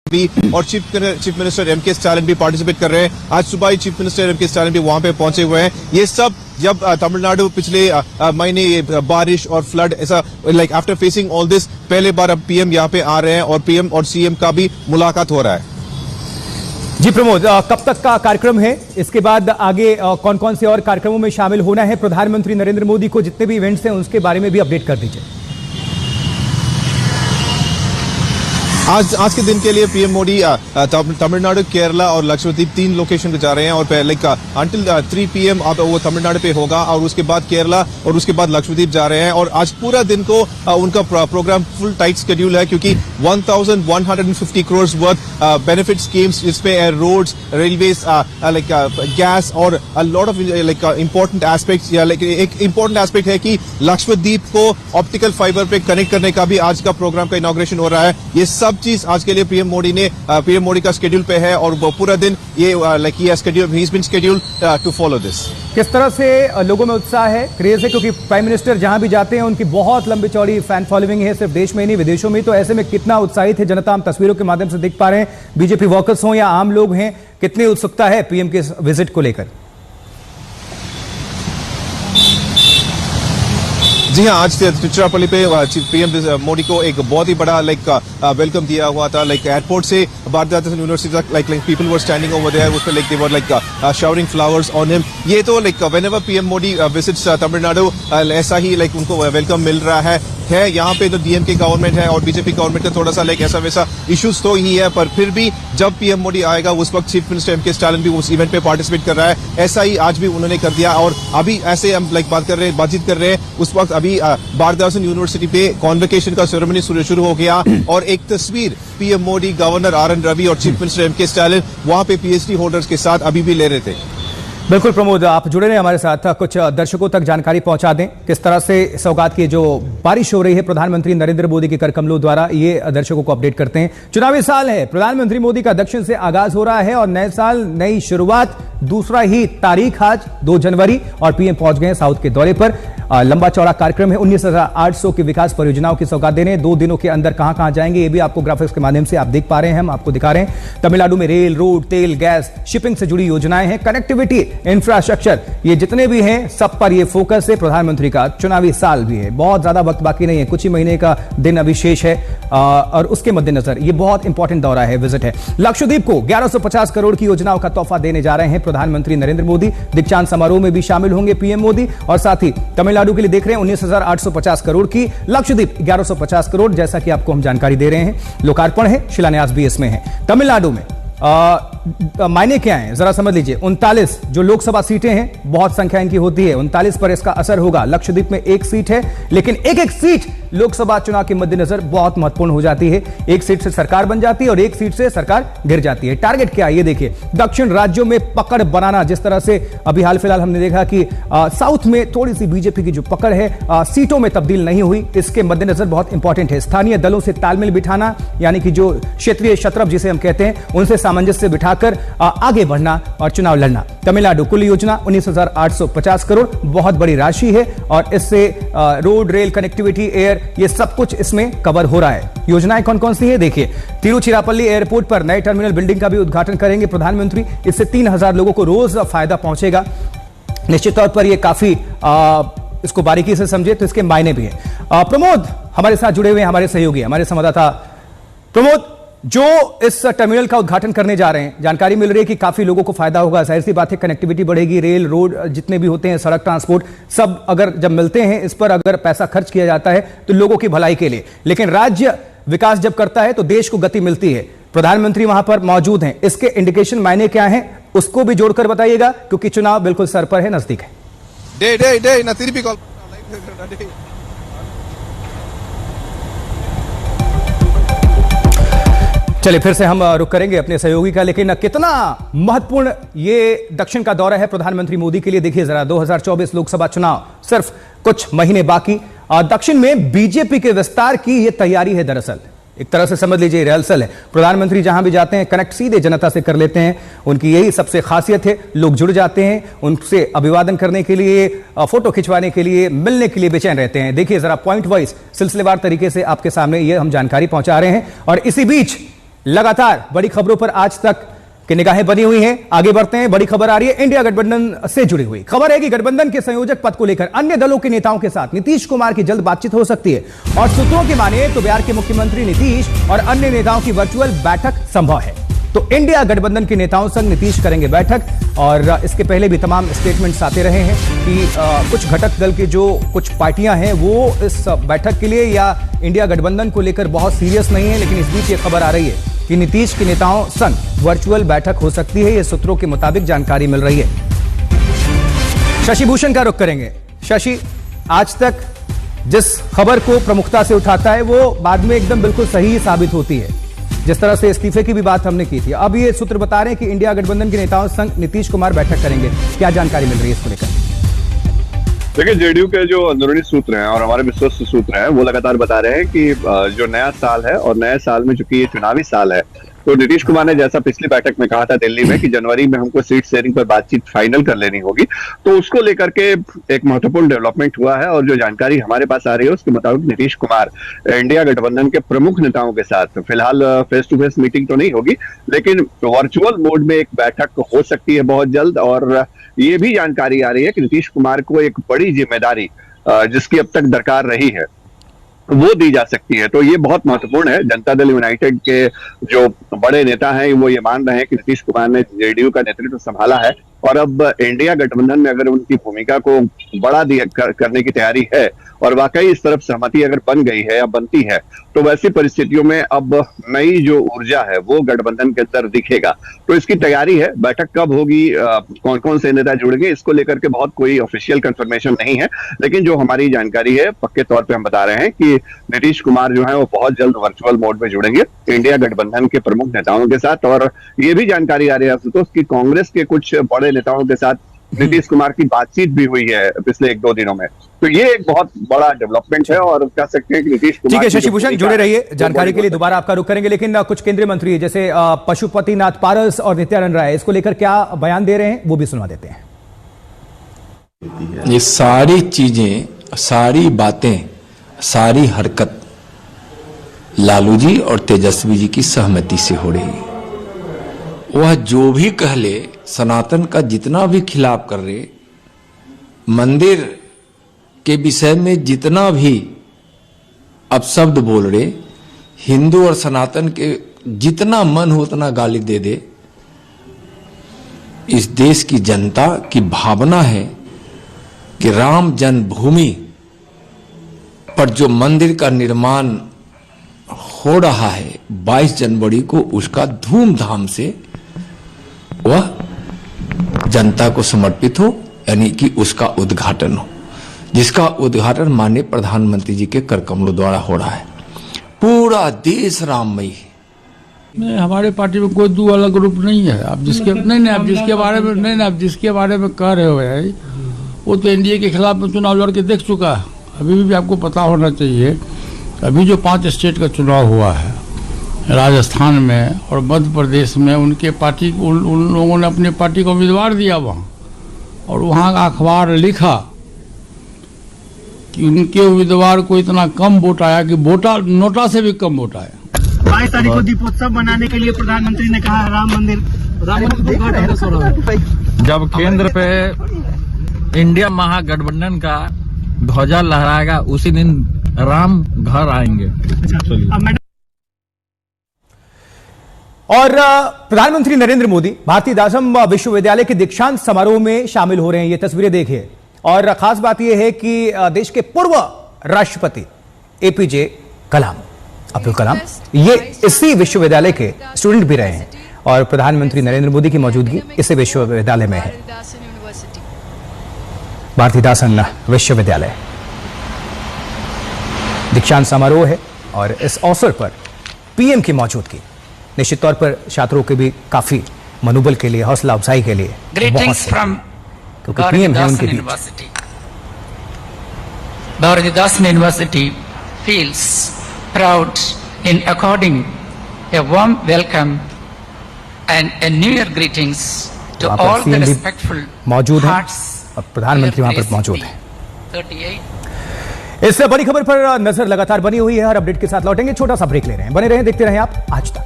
भी और chief minister M K Stalin भी पार्टिसिपेट कर रहे हैं। आज सुबह ही chief minister M K Stalin भी वहां पे पहुंचे हुए हैं। ये सब जब तमिलनाडु पिछले महीने बारिश और फ्लड ऐसा like after facing all this पहले बार अब पीएम यहाँ पे आ रहे हैं और पीएम और सीएम का भी मुलाकात हो रहा है। जी प्रमोद, कब तक का कार्यक्रम है? इसके बाद आगे कौन कौन से और कार्यक्रमों में शामिल होना है? प्रधानमंत्री नरेंद्र मोदी को जितने भी इवेंट्स हैं उसके बारे में भी अपडेट कर दीजिए। आज के दिन के लिए पीएम मोदी तमिलनाडु, केरला और लक्षद्वीप 3 लोकेशन पे जा रहे हैं और लाइक अंटिल 3 PM अब वो तमिलनाडु पे होगा और उसके बाद केरला और उसके बाद लक्षद्वीप जा रहे हैं। और आज पूरा दिन को उनका प्रोग्राम फुल टाइट शेड्यूल है क्योंकि 1150 करोड़ वर्थ बेनिफिट स्कीम्स जिसपे रोड्स, रेलवेज, लाइक गैस और lot of like important aspects या लाइक एक इंपॉर्टेंट एस्पेक्ट है कि लक्षद्वीप को ऑप्टिकल फाइबर पे कनेक्ट करने का भी आज का प्रोग्राम का इनॉग्रेशन हो रहा है। ये सब चीज आज के लिए पीएम मोदी का शेड्यूल पे है और वो पूरा दिन ये लाइक ये शेड्यूल ही has been scheduled to follow this. किस तरह से लोगों में उत्साह है, क्रेज है, क्योंकि प्राइम मिनिस्टर जहां भी जाते हैं उनकी बहुत लंबी चौड़ी फैन फॉलोइंग है, सिर्फ देश में ही नहीं विदेशों में। तो ऐसे में कितना उत्साहित है जनता, हम तस्वीरों के माध्यम से देख पा रहे हैं। बीजेपी वर्कर्स हो या आम लोग हैं, कितनी उत्सुकता है पीएम के विजिट को लेकर? जी हाँ, आज तिरुचिरापल्ली पे पीएम मोदी को एक बहुत ही बड़ा लाइक वेलकम दिया हुआ था। लाइक एयरपोर्ट से भारत यूनिवर्सिटी तक like people were standing over there, उस पे like they were like showering flowers on him. ये तो like whenever PM Modi visits Tamil Nadu ऐसा ही लाइक उनको वेलकम मिल रहा है। यहाँ पे तो डीएमके गवर्नमेंट है और बीजेपी गवर्नमेंट का थोड़ा सा लाइक ऐसा वैसा इश्यूज तो ही है, पर फिर भी जब पीएम मोदी आएगा उस वक्त chief minister M K Stalin भी उस इवेंट पे पार्टिसिपेट कर रहा है। ऐसा ही आज भी उन्होंने कर दिया और अभी ऐसे हम लाइक बातचीत कर रहे हैं उस वक्त अभी भारत यूनिवर्सिटी पे कॉन्वोकेशन का सेरेमनी शुरू हो गया और एक तस्वीर PM Modi, governor RN Ravi और chief minister M K Stalin वहां पे PhD होल्डर्स के साथ अभी भी ले रहे थे। बिल्कुल प्रमोद, आप जुड़े रहे हमारे साथ, कुछ दर्शकों तक जानकारी पहुंचा दें किस तरह से सौगात की जो बारिश हो रही है प्रधानमंत्री नरेंद्र मोदी के कर कमलों द्वारा, ये दर्शकों को अपडेट करते हैं। चुनावी साल है, प्रधानमंत्री मोदी का दक्षिण से आगाज हो रहा है और नए साल नई शुरुआत, दूसरा ही तारीख आज 2 जनवरी और पीएम पहुंच गए साउथ के दौरे पर। लंबा चौड़ा कार्यक्रम है, 19,800 की विकास परियोजनाओं की सौगात देने। 2 दिनों के अंदर कहां कहां जाएंगे ये भी आपको ग्राफिक्स के माध्यम से आप देख पा रहे हैं, हम आपको दिखा रहे हैं। तमिलनाडु में रेल, रोड, तेल, गैस, शिपिंग से जुड़ी योजनाएं हैं, कनेक्टिविटी, इंफ्रास्ट्रक्चर, ये जितने भी हैं सब पर ये फोकस है प्रधानमंत्री का। चुनावी साल भी है, बहुत ज्यादा वक्त बाकी नहीं है, कुछ ही महीने का दिन अभी शेष है और उसके मद्देनजर ये बहुत इंपॉर्टेंट दौरा है, विजिट है। लक्षद्वीप को 1150 करोड़ की योजनाओं का तोहफा देने जा रहे हैं प्रधानमंत्री नरेंद्र मोदी। दीक्षांत समारोह में भी शामिल होंगे पीएम मोदी और साथ ही तमिलनाडु के लिए देख रहे हैं 19,850 करोड़ की, लक्षद्वीप 1150 करोड़, जैसा कि आपको हम जानकारी दे रहे हैं। लोकार्पण है, शिलान्यास भी इसमें है। तमिलनाडु में मायने क्या है जरा समझ लीजिए। 39 जो लोकसभा सीटें हैं, बहुत संख्या इनकी होती है, 39 पर इसका असर होगा। लक्षद्वीप में 1 सीट है, लेकिन एक सीट लोकसभा चुनाव के मद्देनजर बहुत महत्वपूर्ण हो जाती है। 1 सीट से सरकार बन जाती है और 1 सीट से सरकार गिर जाती है। टारगेट क्या है ये देखिए, दक्षिण राज्यों में पकड़ बनाना। जिस तरह से अभी हाल फिलहाल हमने देखा कि साउथ में थोड़ी सी बीजेपी की जो पकड़ है, सीटों में तब्दील नहीं हुई, इसके मद्देनजर बहुत इंपॉर्टेंट है। स्थानीय दलों से तालमेल बिठाना, यानी कि जो क्षेत्रीय शत्रप जिसे हम कहते हैं, उनसे सामंजस्य बिठाकर आगे बढ़ना और चुनाव लड़ना। तमिलनाडु कुल योजना 19,850 करोड़, बहुत बड़ी राशि है और इससे रोड, रेल, कनेक्टिविटी, एयर, ये सब कुछ इसमें कवर हो रहा है। योजनाएं कौन कौन सी है देखिए। तिरुचिरापल्ली एयरपोर्ट पर नए टर्मिनल बिल्डिंग का भी उद्घाटन करेंगे प्रधानमंत्री। इससे 3,000 लोगों को रोज फायदा पहुंचेगा। निश्चित तौर पर यह काफी इसको बारीकी से समझे तो इसके मायने भी है। प्रमोद हमारे साथ जुड़े हुए हैं, हमारे सहयोगी, हमारे संवाददाता। प्रमोद, जो इस टर्मिनल का उद्घाटन करने जा रहे हैं, जानकारी मिल रही है कि काफी लोगों को फायदा होगा। जाहिर सी बात है, कनेक्टिविटी बढ़ेगी, रेल, रोड जितने भी होते हैं, सड़क ट्रांसपोर्ट, सब अगर जब मिलते हैं, इस पर अगर पैसा खर्च किया जाता है तो लोगों की भलाई के लिए। लेकिन राज्य विकास जब करता है तो देश को गति मिलती है। प्रधानमंत्री वहां पर मौजूद हैं, इसके इंडिकेशन मायने क्या हैं उसको भी जोड़कर बताइएगा, क्योंकि चुनाव बिल्कुल सर पर है, नजदीक है। चलिए फिर से हम रुक करेंगे अपने सहयोगी का, लेकिन कितना महत्वपूर्ण ये दक्षिण का दौरा है प्रधानमंत्री मोदी के लिए। देखिए जरा, 2024 लोकसभा चुनाव सिर्फ कुछ महीने बाकी। दक्षिण में बीजेपी के विस्तार की ये तैयारी है, दरअसल एक तरह से समझ लीजिए रिहर्सल है। प्रधानमंत्री जहां भी जाते हैं कनेक्ट सीधे जनता से कर लेते हैं, उनकी यही सबसे खासियत है। लोग जुड़ जाते हैं, उनसे अभिवादन करने के लिए, फोटो खिंचवाने के लिए, मिलने के लिए बेचैन रहते हैं। देखिए जरा, पॉइंट वाइज सिलसिलेवार तरीके से आपके सामने ये हम जानकारी पहुंचा रहे हैं। और इसी बीच लगातार बड़ी खबरों पर आज तक की निगाहें बनी हुई हैं। आगे बढ़ते हैं, बड़ी खबर आ रही है इंडिया गठबंधन से जुड़ी हुई। खबर है कि गठबंधन के संयोजक पद को लेकर अन्य दलों के नेताओं के साथ नीतीश कुमार की जल्द बातचीत हो सकती है और सूत्रों की माने तो बिहार के मुख्यमंत्री नीतीश और अन्य नेताओं की वर्चुअल बैठक संभव है। तो इंडिया गठबंधन के नेताओं संग नीतीश करेंगे बैठक और इसके पहले भी तमाम स्टेटमेंट्स आते रहे हैं कि कुछ घटक दल के जो कुछ पार्टियां हैं वो इस बैठक के लिए या इंडिया गठबंधन को लेकर बहुत सीरियस नहीं है, लेकिन इस बीच ये खबर आ रही है कि नीतीश के नेताओं संग वर्चुअल बैठक हो सकती है। ये सूत्रों के मुताबिक जानकारी मिल रही है। शशि भूषण का रुख करेंगे। शशि, आज तक जिस खबर को प्रमुखता से उठाता है वो बाद में एकदम बिल्कुल सही साबित होती है। जिस तरह से इस्तीफे की भी बात हमने की थी, अब ये सूत्र बता रहे हैं कि इंडिया गठबंधन के नेताओं संग नीतीश कुमार बैठक करेंगे। क्या जानकारी मिल रही है इसको लेकर? देखिए, जेडीयू के जो अंदरूनी सूत्र हैं और हमारे विश्वस्त सूत्र हैं वो लगातार बता रहे हैं कि जो नया साल है और नए साल में चूंकि ये चुनावी साल है, तो नीतीश कुमार ने जैसा पिछली बैठक में कहा था दिल्ली में कि जनवरी में हमको सीट शेयरिंग पर बातचीत फाइनल कर लेनी होगी, तो उसको लेकर के एक महत्वपूर्ण डेवलपमेंट हुआ है। और जो जानकारी हमारे पास आ रही है उसके मुताबिक नीतीश कुमार इंडिया गठबंधन के प्रमुख नेताओं के साथ फिलहाल फेस टू फेस मीटिंग तो नहीं होगी, लेकिन वर्चुअल मोड में एक बैठक हो सकती है बहुत जल्द। और ये भी जानकारी आ रही है कि नीतीश कुमार को एक बड़ी जिम्मेदारी जिसकी अब तक दरकार रही है वो दी जा सकती है। तो ये बहुत महत्वपूर्ण है। जनता दल यूनाइटेड के जो बड़े नेता हैं वो ये मान रहे हैं कि नीतीश कुमार ने जेडीयू का नेतृत्व संभाला है और अब इंडिया गठबंधन में अगर उनकी भूमिका को बढ़ा करने की तैयारी है और वाकई इस तरफ सहमति अगर बन गई है या बनती है, तो वैसी परिस्थितियों में अब नई जो ऊर्जा है वो गठबंधन के अंदर दिखेगा। तो इसकी तैयारी है। बैठक कब होगी, कौन कौन से नेता जुड़ेंगे, इसको लेकर के बहुत कोई ऑफिशियल कंफर्मेशन नहीं है, लेकिन जो हमारी जानकारी है पक्के तौर पे हम बता रहे हैं कि नीतीश कुमार जो है वो बहुत जल्द वर्चुअल मोड में जुड़ेंगे इंडिया गठबंधन के प्रमुख नेताओं के साथ। और ये भी जानकारी आ रही है तो कि कांग्रेस के कुछ बड़े नेताओं के साथ नीतीश कुमार की बातचीत भी हुई है पिछले 1-2 दिनों में। तो ये एक बहुत बड़ा डेवलपमेंट है और कह सकते हैं कि नीतीश कुमार। ठीक है शशि भूषण, जुड़े रहिए, जानकारी के लिए दोबारा आपका रुख करेंगे। लेकिन कुछ केंद्रीय मंत्री जैसे पशुपतिनाथ पारस और नित्यानंद राय इसको लेकर क्या बयान दे रहे हैं वो भी सुनवा देते हैं। ये सारी चीजें, सारी बातें, सारी हरकत लालू जी और तेजस्वी जी की सहमति से हो रही है। वह जो भी कह ले, सनातन का जितना भी खिलाफ कर रहे, मंदिर के विषय में जितना भी अपशब्द बोल रहे, हिंदू और सनातन के जितना मन हो उतना गाली दे दे, इस देश की जनता की भावना है कि राम जन्मभूमि पर जो मंदिर का निर्माण हो रहा है 22 जनवरी को, उसका धूमधाम से वह जनता को समर्पित हो, यानी कि उसका उद्घाटन हो, जिसका उद्घाटन माननीय प्रधानमंत्री जी के कर कमलों द्वारा हो रहा है। पूरा देश राममय है। नहीं, हमारे पार्टी में कोई दो अलग ग्रुप नहीं है। आप जिसके आप जिसके बारे में कह रहे हो भाई, वो तो एनडीए के खिलाफ में चुनाव लड़ के देख चुका है। अभी भी आपको पता होना चाहिए, अभी जो 5 स्टेट का चुनाव हुआ है, राजस्थान में और मध्य प्रदेश में, उनके पार्टी उन लोगों ने अपनी पार्टी को उम्मीदवार दिया वहाँ, और वहाँ का अखबार लिखा कि उनके उम्मीदवार को इतना कम वोट आया कि नोटा से भी कम वोट आया। 22 तारीख को दीपोत्सव मनाने के लिए प्रधानमंत्री ने कहा राम मंदिर जब केंद्र पे इंडिया महागठबंधन का ध्वजा लहराएगा उसी दिन राम घर आएंगे। और प्रधानमंत्री नरेंद्र मोदी भारतीय दासम विश्वविद्यालय के दीक्षांत समारोह में शामिल हो रहे हैं। ये तस्वीरें देखिए, और खास बात यह है कि देश के पूर्व राष्ट्रपति एपीजे कलाम, अब्दुल कलाम, ये इसी विश्वविद्यालय के स्टूडेंट भी रहे हैं और प्रधानमंत्री नरेंद्र मोदी की मौजूदगी इसी विश्वविद्यालय में है। भारतीय दासन विश्वविद्यालय दीक्षांत समारोह है और इस अवसर पर पीएम की मौजूदगी निश्चित तौर पर छात्रों के भी काफी मनोबल के लिए, हौसला अफजाई के लिए Greetings from Gauridasan University. Gauridasan University feels proud in according a warm welcome and a New Year greetings to all the respectful मौजूद हैं hearts. और प्रधानमंत्री वहां पर मौजूद हैं। 38 इस बड़ी खबर पर नजर लगातार बनी हुई है। हर अपडेट के साथ लौटेंगे, छोटा सा ब्रेक ले रहे हैं, बने रहें, देखते रहें आप आज तक।